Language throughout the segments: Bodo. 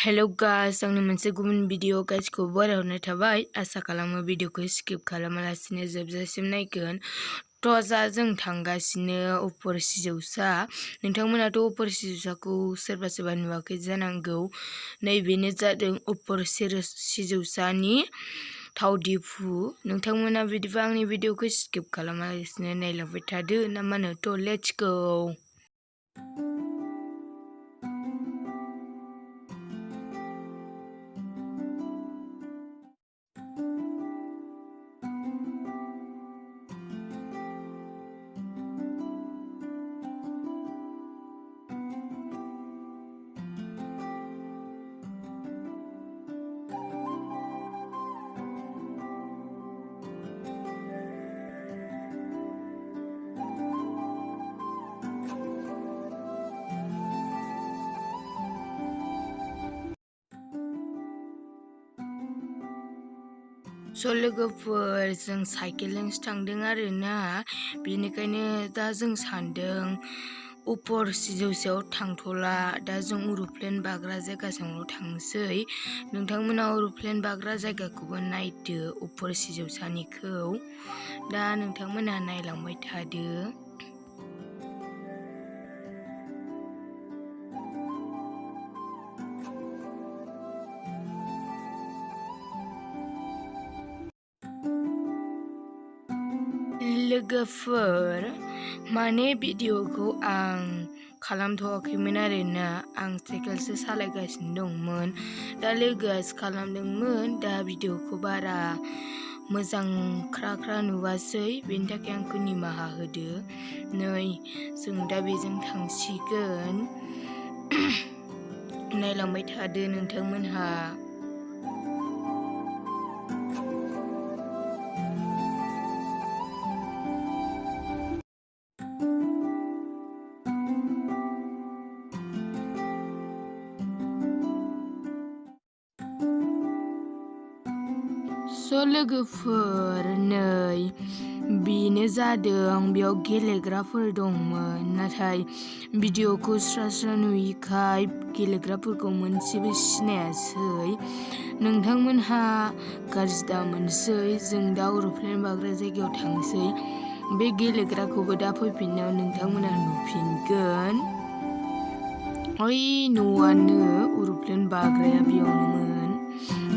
Hello guys, आंनि मोनसे गुबुन भिडिअ गाइसखौ बरायहरनाय थाबाय। आसा खालामो भिडिअखौ स्किप खालामालासिनो जोबजासिम नायगोन। जा जों थांगासिनो अपर सिजौसा। नोंथांमोनाथ' अपर सिजौसाखौ सोरबा सोरबा नुवाखै जानांगौ। नैबेनो जादों अपर सिजौसानि थावदिफु। नोंथांमोना बिदिबा आंनि भिडिअखौ स्किप खालामालासिनो नायलांबाय थादो ना मा होनो? थ' लेट्स गो। लोगोफोर जों साइकेलजोंसो थांदों आरोना, बेनिखायनो दा जों सानदों अपर सिजौसायाव थांथ'ला, दा जों एर'प्लेन बाग्रा जायगासिमल' थांसै। नोंथांमोना एर'प्लेन बाग्रा जायगाखौबो नायदो, अपर सिजौसानिखौ। दा नोंथांमोना नायलांबाय थादो। लोगोफोर माने भिडिअखौ आं खालामथ'वाखैमोन आरोना, आं साइकेलसो सालायगासिनो दंमोन। दा लोगोआसो खालामदोंमोन। दा भिडिअखौ बारा मोजां ख्रा नुवासै, बेनि थाखाय आंखौ निमाहा होदो। नै जों दा बेजों थांसिगोन। नायलांबाय थादो नोंथांमोनहा। लोगोफोर नै बेनो जादों, बेयाव गेलेग्राफोर दंमोन, नाथाय भिडिअखौ स्रा नुयिखाय गेलेग्राफोरखौ मोनसेबो सिनायासै। नोंथांमोनहा गाज्रि दा मोनसै, जों दा एर'प्लेन बाग्रा जायगायाव थांसै। बे गेलेग्राखौबो दा फैफिननायाव नोंथांमोना नुफिनगोन। ओइ न'आनो एर'प्लेन बाग्राया बेयावनोमोन।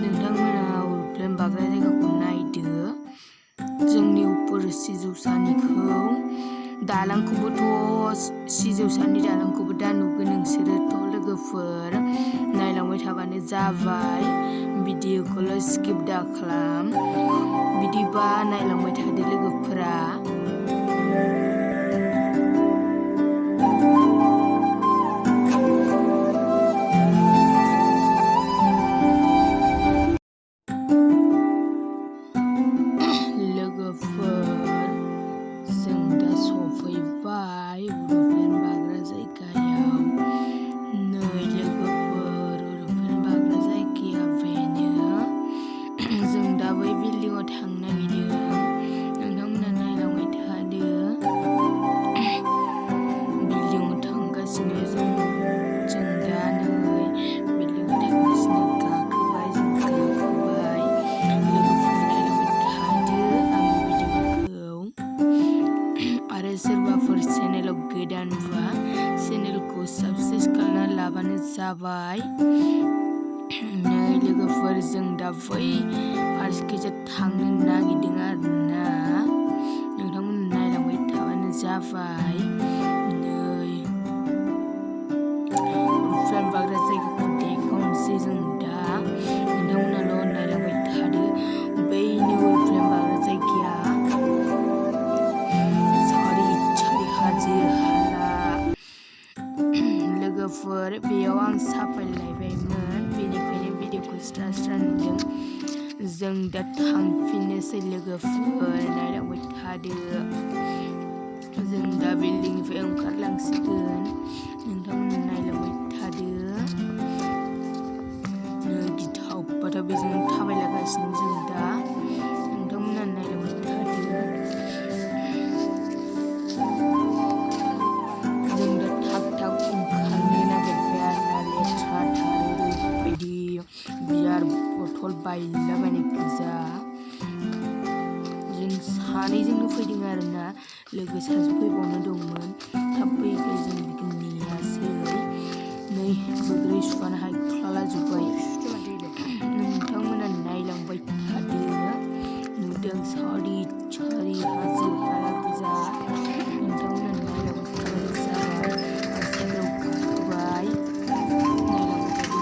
नोंथांमोना एर'प्लेन बाग्रा जायगाखौ नायदो, जोंनि अपर सिजौसानिखौ। दालांखौबोथ' सिजौसानि दालांखौबो दा नुगोन नोंसोरोथ' लोगोफोर। नायलांबाय थाबानो जाबाय, भिडिअखौल' स्किप दा खालाम। बिदिबा नायलांबाय थादो लोगोफोरा। जों दा सफैबाय एर'प्लेन बाग्रा जायगायाव। नै लोगोफोर, एर'प्लेन बाग्रा जायगाया बेनो। जों दा बै बिल्डिंआव थांनो नागिरदों। नोंथांमोना नायलांबाय थादो। बिल्डिंआव थांगासिनो जों दा नै बिल्डिंआव थांगासिनो। गाखोबाय जों गाखोबाय। लोगोफोर नायलांबाय थादो आंनि भिडिअखौ। आरो सोरबाफोर चेनेलाव गोदानबा चेनेलखौ साबस्क्राइब खालामना लाबानो जाबाय। नै लोगोफोर, जों दा बै फारसेखैजा थांनो नागिरदों आरोना, नोंथांमोना नायलांबाय थाबानो जाबाय। नै एर'प्लेन बाग्रा जायगाखौ देखायनोसै जों दा, नोंथांमोनाल' नायलांबाय थादो। बैनो एर'प्लेन बाग्रा जायगाया। हाजो हाला। लोगोफोर बेयाव आं साफायलायबायमोन, बेनिखायनो भिडिअखौ स्रा नुदों। जों दा थांफिननोसै लोगोफोर, नायलांबाय थादो। जों दा बिल्डिंनिफ्राय ओंखारलांसिगोन, नोंथांमोना नायलांबाय थादो। नै गिथाव बेजों थाबायलागासिनो जों दा, नोंथांमोना नायलांबाय थादो। जों दा थाब ओंखारनो नागिरबाय आरोना, लेथ्राथार ओरैबायदि बायलाबायनाय गोजा जों सानैजोंनो फैदों आरोना लोगो सासे फैबावनो दंमोन थाब फैखाय जों बेखौ नेयासै नै बोग्रै सुवानो हायख्लाला जोब्बाय नोंथांमोना नायलांबाय थादो नुदों सारि सारि हाजो हाला गोजा नोंथांमोना नायलांबाय थाबानो जाबाय आं साइकेलाव गाखोबाय नायलांबाय थादो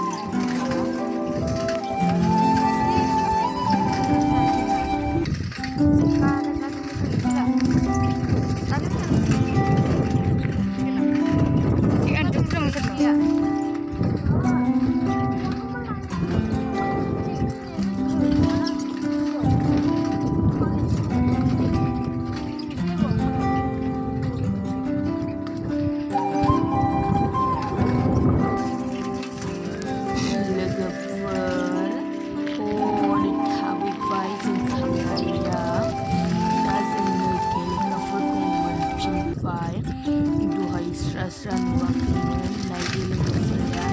स्रा नुवाखैमोन नायदो लोगोफोरा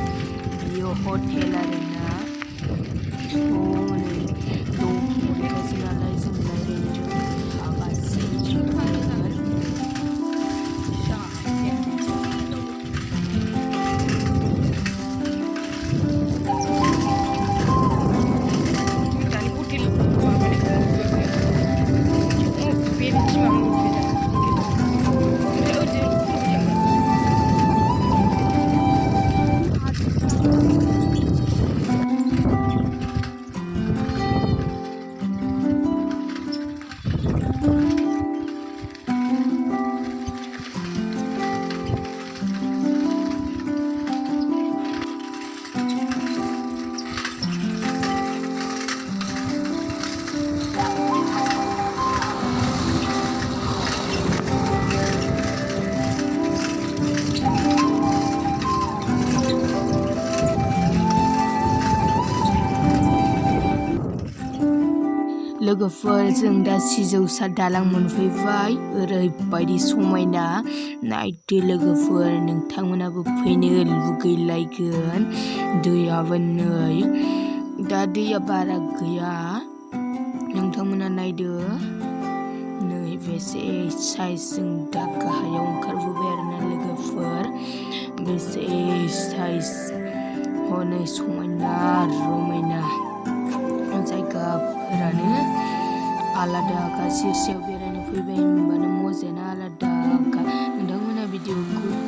बियो हटेल आरोना हनै दंगासो नालाय जों रायज्लायनो थागासिनो लोगोफोर जों दा सिजौसा दालां मोनफैबाय ओरैबायदि समायना नायदो लोगोफोर नोंथांमोनाबो फैनो लुगैलायगोन दैयाबो नै दा दैया बारा गैया नोंथांमोना नायदो नै बेसे साइज जों दा गाहायाव ओंखारबोबाय आरोना लोगोफोर बेसे साइज हनै समायना रमायना जायगाफोरानो आलादा सेरसेयाव बेरायनो फैबाय होनबानो मजायानो आलादा नोंथांमोना भिडिअखौ